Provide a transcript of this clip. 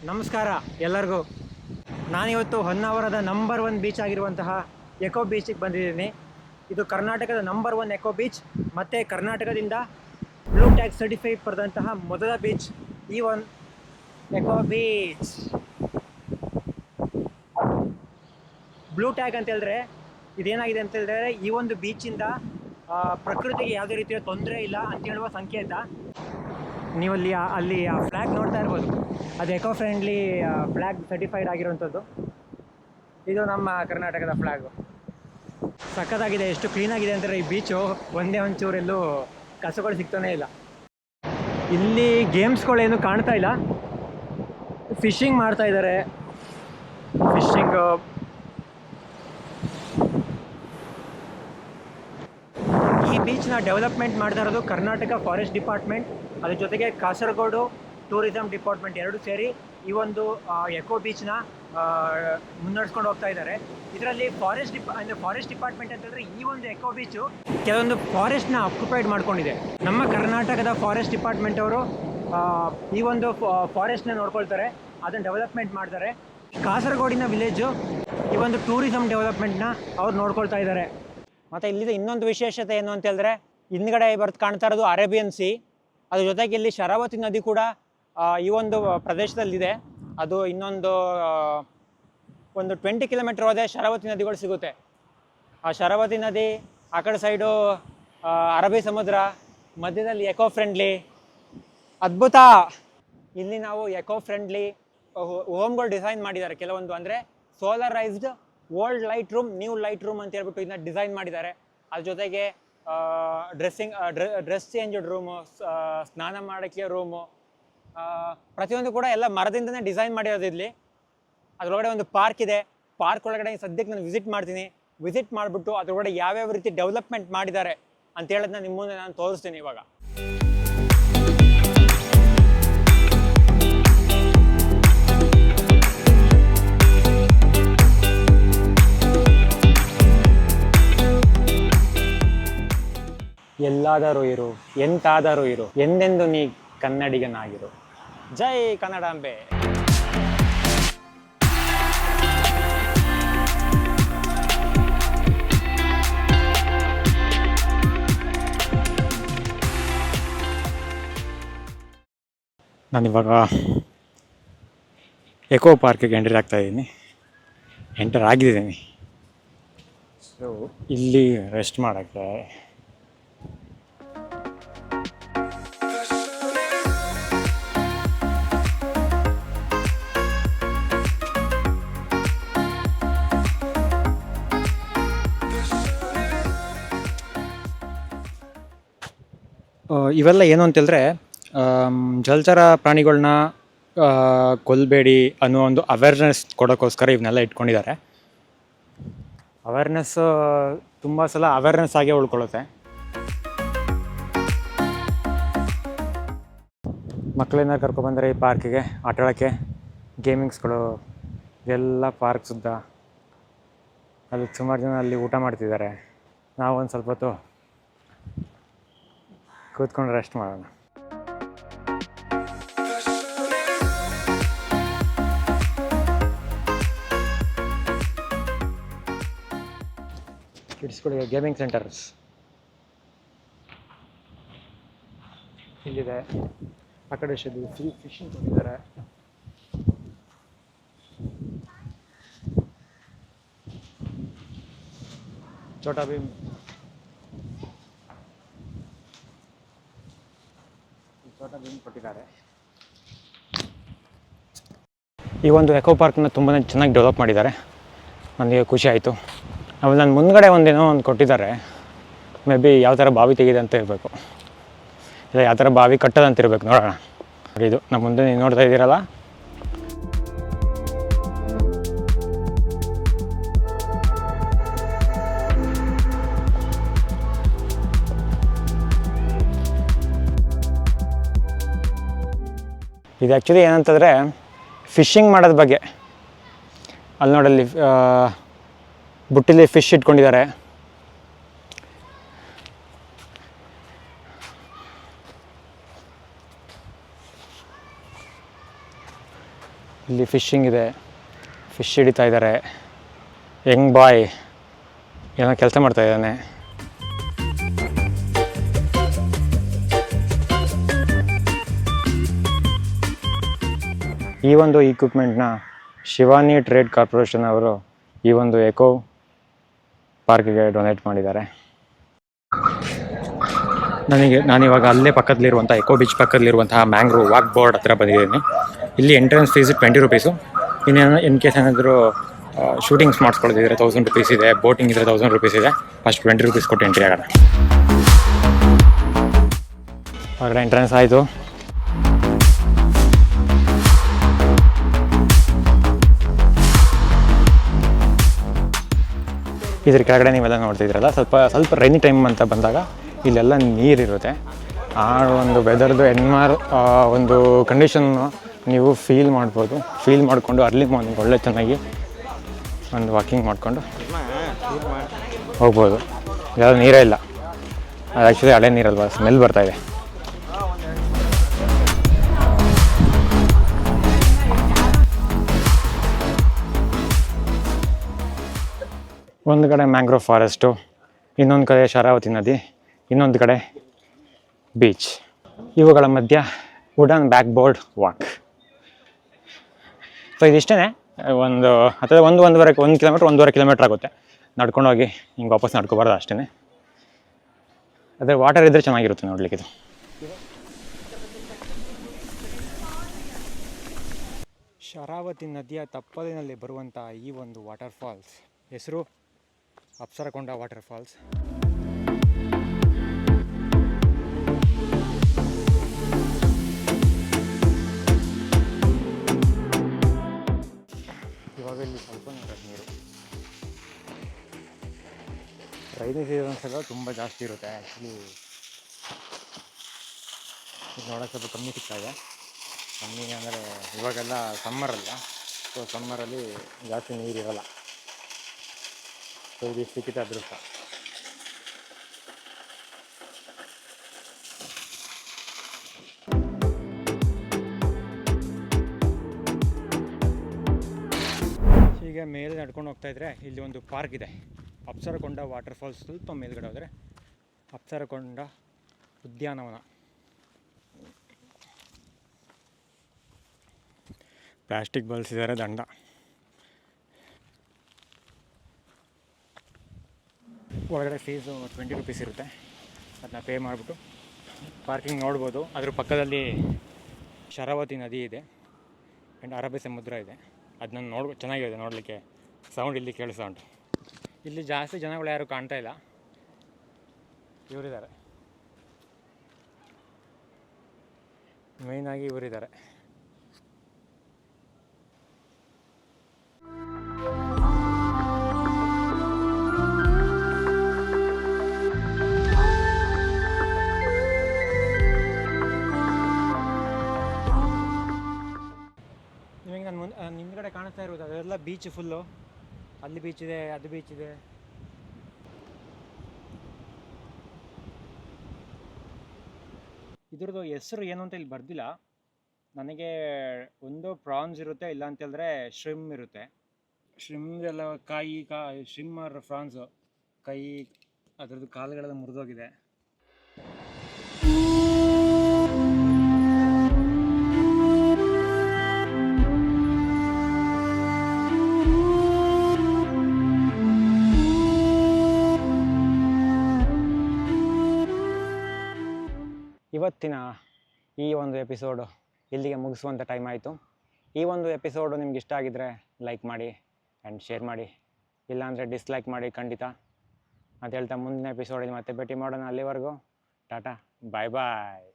ನಮಸ್ಕಾರ ಎಲ್ಲರಿಗೂ. ನಾನಿವತ್ತು ಹೊನ್ನಾವರದ ನಂಬರ್ 1 ಬೀಚ್ ಆಗಿರುವಂತಹ ಎಕೋ ಬೀಚಿಗೆ ಬಂದಿದ್ದೀನಿ. ಇದು ಕರ್ನಾಟಕದ ನಂಬರ್ 1 ಎಕೋ ಬೀಚ್ ಮತ್ತು ಕರ್ನಾಟಕದಿಂದ ಬ್ಲೂ ಟ್ಯಾಗ್ ಸರ್ಟಿಫೈ ಪಡೆದಂತಹ ಮೊದಲ ಬೀಚ್ ಈ ಒಂದು ಎಕೋ ಬೀಚ್. ಬ್ಲೂ ಟ್ಯಾಗ್ ಅಂತ ಹೇಳಿದ್ರೆ ಇದೇನಾಗಿದೆ ಅಂತ ಹೇಳಿದ್ರೆ ಈ ಒಂದು ಬೀಚಿಂದ ಪ್ರಕೃತಿಗೆ ಯಾವುದೇ ರೀತಿಯ ತೊಂದರೆ ಇಲ್ಲ ಅಂತ ಹೇಳುವ ಸಂಕೇತ. ನೀವಲ್ಲಿ ಅಲ್ಲಿ ಆ ಫ್ಲ್ಯಾಗ್ ನೋಡ್ತಾ ಇರ್ಬೋದು, ಅದು ಎಕೋ ಫ್ರೆಂಡ್ಲಿ ಫ್ಲ್ಯಾಗ್ ಸರ್ಟಿಫೈಡ್ ಆಗಿರುವಂಥದ್ದು. ಇದು ನಮ್ಮ ಕರ್ನಾಟಕದ ಫ್ಲ್ಯಾಗು. ಸಖತ್ತಾಗಿದೆ. ಎಷ್ಟು ಕ್ಲೀನಾಗಿದೆ ಅಂದರೆ ಈ ಬೀಚು ಒಂದೇ ಒಂಚೂರೆಲ್ಲೂ ಕಸಗಳು ಸಿಗ್ತಾನೆ ಇಲ್ಲ. ಇಲ್ಲಿ ಗೇಮ್ಸ್ಗಳೇನು ಕಾಣ್ತಾ ಇಲ್ಲ. ಫಿಶಿಂಗ್ ಮಾಡ್ತಾ ಇದ್ದಾರೆ. ಫಿಶಿಂಗು ಈ ಬೀಚ್ನ ಡೆವಲಪ್ಮೆಂಟ್ ಮಾಡ್ತಾ ಇರೋದು ಕರ್ನಾಟಕ ಫಾರೆಸ್ಟ್ ಡಿಪಾರ್ಟ್ಮೆಂಟ್, ಅದ್ರ ಜೊತೆಗೆ ಕಾಸರಗೋಡು ಟೂರಿಸಂ ಡಿಪಾರ್ಟ್ಮೆಂಟ್ ಎರಡು ಸೇರಿ ಈ ಒಂದು ಎಕೋ ಬೀಚ್ನ ಮುನ್ನಡೆಸ್ಕೊಂಡು ಹೋಗ್ತಾ ಇದ್ದಾರೆ. ಇದರಲ್ಲಿ ಫಾರೆಸ್ಟ್ ಡಿಪಾರ್ಟ್ಮೆಂಟ್ ಅಂತಂದರೆ ಈ ಒಂದು ಎಕೋ ಬೀಚು ಕೆಲವೊಂದು ಫಾರೆಸ್ಟ್ನ ಆಕ್ಯುಪೈಡ್ ಮಾಡ್ಕೊಂಡಿದೆ. ನಮ್ಮ ಕರ್ನಾಟಕದ ಫಾರೆಸ್ಟ್ ಡಿಪಾರ್ಟ್ಮೆಂಟ್ ಅವರು ಈ ಒಂದು ಫಾರೆಸ್ಟ್ನ ನೋಡ್ಕೊಳ್ತಾರೆ, ಅದನ್ನು ಡೆವಲಪ್ಮೆಂಟ್ ಮಾಡ್ತಾರೆ. ಕಾಸರಗೋಡಿನ ವಿಲೇಜು ಈ ಒಂದು ಟೂರಿಸಂ ಡೆವಲಪ್ಮೆಂಟ್ನ ಅವ್ರು ನೋಡ್ಕೊಳ್ತಾ ಇದ್ದಾರೆ. ಮತ್ತು ಇಲ್ಲಿದೆ ಇನ್ನೊಂದು ವಿಶೇಷತೆ ಏನು ಅಂತ ಹೇಳಿದ್ರೆ, ಹಿಂದ್ಗಡೆ ಕಾಣ್ತಾ ಇರೋದು ಅರೇಬಿಯನ್ ಸಿ, ಅದ್ರ ಜೊತೆಗೆ ಇಲ್ಲಿ ಶರಾವತಿ ನದಿ ಕೂಡ ಈ ಒಂದು ಪ್ರದೇಶದಲ್ಲಿದೆ. ಅದು ಇನ್ನೊಂದು 20 ಕಿಲೋಮೀಟರ್ ಹೋದರೆ ಶರಾವತಿ ನದಿಗಳು ಸಿಗುತ್ತೆ. ಆ ಶರಾವತಿ ನದಿ ಆ ಕಡೆ ಸೈಡು ಅರಬ್ಬಿ ಸಮುದ್ರ, ಮಧ್ಯದಲ್ಲಿ ಎಕೋ ಫ್ರೆಂಡ್ಲಿ ಅದ್ಭುತ. ಇಲ್ಲಿ ನಾವು ಎಕೋ ಫ್ರೆಂಡ್ಲಿ ಹೋಮ್ಗಳು ಡಿಸೈನ್ ಮಾಡಿದ್ದಾರೆ ಕೆಲವೊಂದು. ಅಂದರೆ solarised old light room, new light room ಅಂತ ಹೇಳ್ಬಿಟ್ಟು ಇದನ್ನ ಡಿಸೈನ್ ಮಾಡಿದ್ದಾರೆ. ಅದ್ರ ಜೊತೆಗೆ ಡ್ರೆಸ್ ಚೇಂಜ್ ರೂಮು, ಸ್ನಾನ ಮಾಡೋಕ್ಕೆ ರೂಮು, ಪ್ರತಿಯೊಂದು ಕೂಡ ಎಲ್ಲ ಮರದಿಂದನೇ ಡಿಸೈನ್ ಮಾಡಿರೋದು. ಇಲ್ಲಿ ಅದರೊಳಗಡೆ ಒಂದು ಪಾರ್ಕ್ ಇದೆ. ಪಾರ್ಕ್ ಒಳಗಡೆ ಸದ್ಯಕ್ಕೆ ನಾನು ವಿಸಿಟ್ ಮಾಡಿಬಿಟ್ಟು ಅದರೊಳಗಡೆ ಯಾವ್ಯಾವ ರೀತಿ ಡೆವಲಪ್ಮೆಂಟ್ ಮಾಡಿದ್ದಾರೆ ಅಂತ ಹೇಳೋದನ್ನ ನಿಮ್ಮ ಮುಂದೆ ನಾನು ತೋರಿಸ್ತೀನಿ ಇವಾಗ. ಎಲ್ಲಾದರೂ ಇರು, ಎಂತಾದರೂ ಇರು, ಎಂದೆಂದು ನೀ ಕನ್ನಡಿಗನಾಗಿರು. ಜೈ ಕನ್ನಡಾಂಬೆ. ನಾನಿವಾಗ ಎಕೋ ಪಾರ್ಕಿಗೆ ಎಂಟರ್ ಆಗಿದ್ದೀನಿ. ಸೊ ಇಲ್ಲಿ ರೆಸ್ಟ್ ಮಾಡೋಕ್ಕೆ ಇವೆಲ್ಲ ಏನು ಅಂತೇಳಿದ್ರೆ ಜಲಚರ ಪ್ರಾಣಿಗಳನ್ನ ಕೊಲ್ಲಬೇಡಿ ಅನ್ನೋ ಒಂದು ಅವೇರ್ನೆಸ್ ಕೊಡೋಕ್ಕೋಸ್ಕರ ಇವನ್ನೆಲ್ಲ ಇಟ್ಕೊಂಡಿದ್ದಾರೆ. ಅವೇರ್ನೆಸ್ ತುಂಬ ಸಲ ಅವೇರ್ನೆಸ್ ಆಗೇ ಉಳ್ಕೊಳ್ಳುತ್ತೆ. ಮಕ್ಕಳನ್ನ ಕರ್ಕೊಬಂದರೆ ಈ ಪಾರ್ಕಿಗೆ ಆಟಾಡೋಕ್ಕೆ ಗೇಮಿಂಗ್ಸ್ಗಳು ಎಲ್ಲ ಪಾರ್ಕ್ ಸುತ್ತ. ಅಲ್ಲಿ ಸುಮಾರು ಜನ ಅಲ್ಲಿ ಊಟ ಮಾಡ್ತಿದ್ದಾರೆ. ನಾವು ಒಂದು ಸ್ವಲ್ಪ ಹೊತ್ತು ಕೂತ್ಕೊಂಡು ರೆಸ್ಟ್ ಮಾಡೋಣ. ಕಿಡ್ಸ್ಗಳಿಗೆ ಗೇಮಿಂಗ್ ಸೆಂಟರ್ಸ್ ಇಲ್ಲಿದೆ. ಆ ಕಡೆ ಫಿಶಿಂಗ್ ಕೊಟ್ಟಿದ್ದಾರೆ. ಛೋಟಾ ಭೀಮ್ ಕೊಟ್ಟಿದ್ದಾರೆ. ಈ ಒಂದು ಎಕೋ ಪಾರ್ಕ್ನ ತುಂಬಾ ಚೆನ್ನಾಗಿ ಡೆವಲಪ್ ಮಾಡಿದ್ದಾರೆ. ನನಗೆ ಖುಷಿ ಆಯಿತು. ಆಮೇಲೆ ನಾನು ಮುಂದ್ಗಡೆ ಒಂದೇನೋ ಒಂದು ಕೊಟ್ಟಿದ್ದಾರೆ. ಮೇ ಬಿ ಯಾವ ಥರ ಬಾವಿ ತೆಗಿದೆ ಅಂತ ಇರಬೇಕು, ಇಲ್ಲ ಯಾವ ಥರ ಬಾವಿ ಕಟ್ಟೋದಂತ ಇರಬೇಕು. ನೋಡೋಣ. ಇದು ನಮ್ಮ ಮುಂದೆ ನೀವು ನೋಡ್ತಾ ಇದ್ದೀರಲ್ಲ, ಇದು ಆ್ಯಕ್ಚುಲಿ ಏನಂತಂದರೆ ಫಿಶಿಂಗ್ ಮಾಡೋದ್ರ ಬಗ್ಗೆ. ಅಲ್ಲಿ ನೋಡಲ್ಲಿ ಬುಟ್ಟಿಲಿ ಫಿಶ್ ಇಟ್ಕೊಂಡಿದ್ದಾರೆ. ಇಲ್ಲಿ ಫಿಶಿಂಗ್ ಇದೆ, ಫಿಶ್ ಹಿಡಿತಾ ಇದ್ದಾರೆ. ಯಂಗ್ ಬಾಯ್ ಏನೋ ಕೆಲಸ ಮಾಡ್ತಾ ಇದ್ದಾನೆ. ಈ ಒಂದು ಇಕ್ವಿಪ್ಮೆಂಟ್ನ ಶಿವಾನಿ ಟ್ರೇಡ್ ಕಾರ್ಪೊರೇಷನ್ ಅವರು ಈ ಒಂದು ಎಕೋ ಪಾರ್ಕ್ಗೆ ಡೊನೇಟ್ ಮಾಡಿದ್ದಾರೆ. ನಾನಿವಾಗ ಅಲ್ಲೇ ಪಕ್ಕದಲ್ಲಿರುವಂಥ ಎಕೋ ಬೀಚ್ ಪಕ್ಕದಲ್ಲಿರುವಂತಹ ಮ್ಯಾಂಗ್ರೋವ್ ವಾಕ್ ಬೋರ್ಡ್ ಹತ್ರ ಬಂದಿದ್ದೀನಿ. ಇಲ್ಲಿ ಎಂಟ್ರೆನ್ಸ್ ಫೀಸ್ 20 ರೂಪೀಸು. ಇನ್ನೇನು ಇನ್ ಕೇಸ್ ಏನಾದರೂ ಶೂಟಿಂಗ್ಸ್ ಮಾಡಿಸ್ಕೊಳ್ಳೋದಿದ್ರೆ 1000 ರೂಪೀಸ್ ಇದೆ, ಬೋಟಿಂಗ್ ಇದ್ರೆ 1000 ರೂಪೀಸ್ ಇದೆ. ಫಸ್ಟ್ 20 ರೂಪೀಸ್ ಕೊಟ್ಟು ಎಂಟ್ರಿ ಆಗೋಣ. ಹೊರಗಡೆ ಎಂಟ್ರೆನ್ಸ್ ಆಯಿತು. ಇದ್ರ ಕೆಳಗಡೆ ನೀವೆಲ್ಲ ನೋಡ್ತಿದ್ರಲ್ಲ, ಸ್ವಲ್ಪ ರೈನಿ ಟೈಮ್ ಅಂತ ಬಂದಾಗ ಇಲ್ಲೆಲ್ಲ ನೀರಿರುತ್ತೆ. ಆ ಒಂದು ವೆದರ್ದು ಒಂದು ಕಂಡೀಷನ್ನು ನೀವು ಫೀಲ್ ಮಾಡ್ಬೋದು. ಫೀಲ್ ಮಾಡಿಕೊಂಡು ಅರ್ಲಿ ಮಾರ್ನಿಂಗ್ ಒಳ್ಳೆ ಚೆನ್ನಾಗಿ ಒಂದು ವಾಕಿಂಗ್ ಮಾಡಿಕೊಂಡು ಹೋಗ್ಬೋದು. ಯಾವುದು ನೀರೇ ಇಲ್ಲ, ಅದು ಆ್ಯಕ್ಚುಲಿ ಹಳೆ ನೀರಲ್ವ, ಸ್ಮೆಲ್ ಬರ್ತಾಯಿದೆ. ಒಂದು ಕಡೆ ಮ್ಯಾಂಗ್ರೋವ್ ಫಾರೆಸ್ಟು, ಇನ್ನೊಂದು ಕಡೆ ಶರಾವತಿ ನದಿ, ಇನ್ನೊಂದು ಕಡೆ ಬೀಚ್. ಇವುಗಳ ಮಧ್ಯ wooden back board walk. So ಇದಿಷ್ಟೇ. ಅಥವಾ 1 ಕಿಲೋಮೀಟ್ರ್ 1.5 ಕಿಲೋಮೀಟ್ರ್ ಆಗುತ್ತೆ ನಡ್ಕೊಂಡೋಗಿ. ಹಿಂಗೆ ವಾಪಸ್ ನಡ್ಕೊಬಾರ್ದು ಅಷ್ಟೇ. ಅದೇ ವಾಟರ್ ಇದ್ದರೆ ಚೆನ್ನಾಗಿರುತ್ತೆ ನೋಡಲಿಕ್ಕೆ. ಇದು ಶರಾವತಿ ನದಿಯ ತಪ್ಪಲಿನಲ್ಲಿ ಬರುವಂಥ ಈ ಒಂದು ವಾಟರ್ ಫಾಲ್ಸ್ ಹೆಸರು ಅಪ್ಸರಕೊಂಡ ವಾಟರ್ ಫಾಲ್ಸ್. ಇವಾಗ ಇಲ್ಲಿ ಸ್ವಲ್ಪ ನೀರು ರೈನಿ ಸೀಸನ್ಸ್ ಎಲ್ಲ ತುಂಬ ಜಾಸ್ತಿ ಇರುತ್ತೆ. ಆ್ಯಕ್ಚುಲಿ ಇದು ನೋಡೋಕ್ಕೆ ಸ್ವಲ್ಪ ಕಮ್ಮಿ ಸಿಗ್ತಾ ಇದೆ. ಕಮ್ಮಿ ಅಂದರೆ ಇವಾಗೆಲ್ಲ ಸಮ್ಮರಲ್ಲ, ಸೊ ಸಮ್ಮರಲ್ಲಿ ಜಾಸ್ತಿ ನೀರಿರಲ್ಲ. ಸೊ ಇದು ಸಿಕ್ಕಿದೆ ಅದೃಷ್ಟ. ಈಗ ಮೇಲೆ ನಡ್ಕೊಂಡು ಹೋಗ್ತಾಯಿದ್ರೆ ಇಲ್ಲಿ ಒಂದು ಪಾರ್ಕ್ ಇದೆ, ಅಪ್ಸರಕೊಂಡ ವಾಟರ್ ಫಾಲ್ಸ್. ಸ್ವಲ್ಪ ಮೇಲ್ಗಡೆ ಹೋದರೆ ಅಪ್ಸರಕೊಂಡ ಉದ್ಯಾನವನ. ಪ್ಲಾಸ್ಟಿಕ್ ಬಳಸಿದ್ದಾರೆ, ದಂಡ. ಒಳಗಡೆ ಫೀಸು 20 ರೂಪೀಸ್ ಇರುತ್ತೆ. ಅದನ್ನ ಪೇ ಮಾಡಿಬಿಟ್ಟು ಪಾರ್ಕಿಂಗ್ ನೋಡ್ಬೋದು. ಅದ್ರ ಪಕ್ಕದಲ್ಲಿ ಶರಾವತಿ ನದಿ ಇದೆ ಆ್ಯಂಡ್ ಅರಬ್ಬಿ ಸಮುದ್ರ ಇದೆ. ಅದನ್ನ ಚೆನ್ನಾಗಿದೆ ನೋಡಲಿಕ್ಕೆ. ಸೌಂಡ್ ಇಲ್ಲಿ ಕೇಳಿಸ್ತಾ ಉಂಟು. ಇಲ್ಲಿ ಜಾಸ್ತಿ ಜನಗಳು ಯಾರು ಕಾಣ್ತಾ ಇಲ್ಲ. ಇವರಿದ್ದಾರೆ, ಮೇಯ್ನಾಗಿ ಇವರಿದ್ದಾರೆ. ನಿಮಗೆ ನಾನು ಹಿಂದ್ಗಡೆ ಕಾಣಿಸ್ತಾ ಇರೋದು ಅದೆಲ್ಲ ಬೀಚ್ ಫುಲ್ಲು. ಅಲ್ಲಿ ಬೀಚ್ ಇದೆ, ಅದು ಬೀಚ್ ಇದೆ. ಇದ್ರದ್ದು ಹೆಸರು ಏನು ಅಂತ ಇಲ್ಲಿ ಬರ್ದಿಲ್ಲ ನನಗೆ. ಒಂದು ಪ್ರಾನ್ಸ್ ಇರುತ್ತೆ, ಇಲ್ಲ ಅಂತ ಹೇಳಿದ್ರೆ ಶ್ರಿಮ್ ಇರುತ್ತೆ. ಶ್ರಿಮ್ದೆಲ್ಲ ಶ್ರಿಮ್ ಆರ್ ಫ್ರಾನ್ಸು ಕೈ ಅದರದ್ದು ಕಾಲುಗಳೆಲ್ಲ ಮುರಿದೋಗಿದೆ. ಇವತ್ತಿನ ಈ ಒಂದು ಎಪಿಸೋಡು ಇಲ್ಲಿಗೆ ಮುಗಿಸುವಂಥ ಟೈಮ್ ಆಯಿತು. ಈ ಒಂದು ಎಪಿಸೋಡು ನಿಮ್ಗೆ ಇಷ್ಟ ಆಗಿದ್ದರೆ ಲೈಕ್ ಮಾಡಿ ಆ್ಯಂಡ್ ಶೇರ್ ಮಾಡಿ, ಇಲ್ಲಾಂದರೆ ಡಿಸ್ಲೈಕ್ ಮಾಡಿ ಖಂಡಿತ ಅಂತ ಹೇಳ್ತಾ ಮುಂದಿನ ಎಪಿಸೋಡಲ್ಲಿ ಮತ್ತೆ ಭೇಟಿ ಮಾಡೋಣ. ಅಲ್ಲಿವರೆಗೂ ಟಾಟಾ, ಬಾಯ್ ಬಾಯ್.